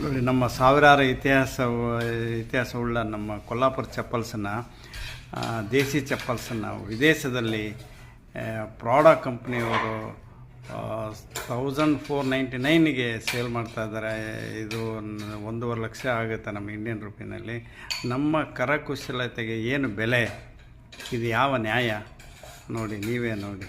ನೋಡಿ, ನಮ್ಮ ಸಾವಿರಾರು ಇತಿಹಾಸವುಳ್ಳ ನಮ್ಮ ಕೊಲ್ಲಾಪುರ ಚಪ್ಪಲ್ಸನ್ನು, ದೇಸಿ ಚಪ್ಪಲ್ಸನ್ನು ವಿದೇಶದಲ್ಲಿ ಪ್ರಾಡಾ ಕಂಪ್ನಿಯವರು 1499ಗೆ ಸೇಲ್ ಮಾಡ್ತಾಯಿದ್ದಾರೆ. ಇದು 1.5 ಲಕ್ಷ ಆಗುತ್ತೆ ನಮ್ಮ ಇಂಡಿಯನ್ ರುಪಿನಲ್ಲಿ. ನಮ್ಮ ಕರಕುಶಲತೆಗೆ ಏನು ಬೆಲೆ, ಇದು ಯಾವ ನ್ಯಾಯ? ನೋಡಿ, ನೀವೇ ನೋಡಿ.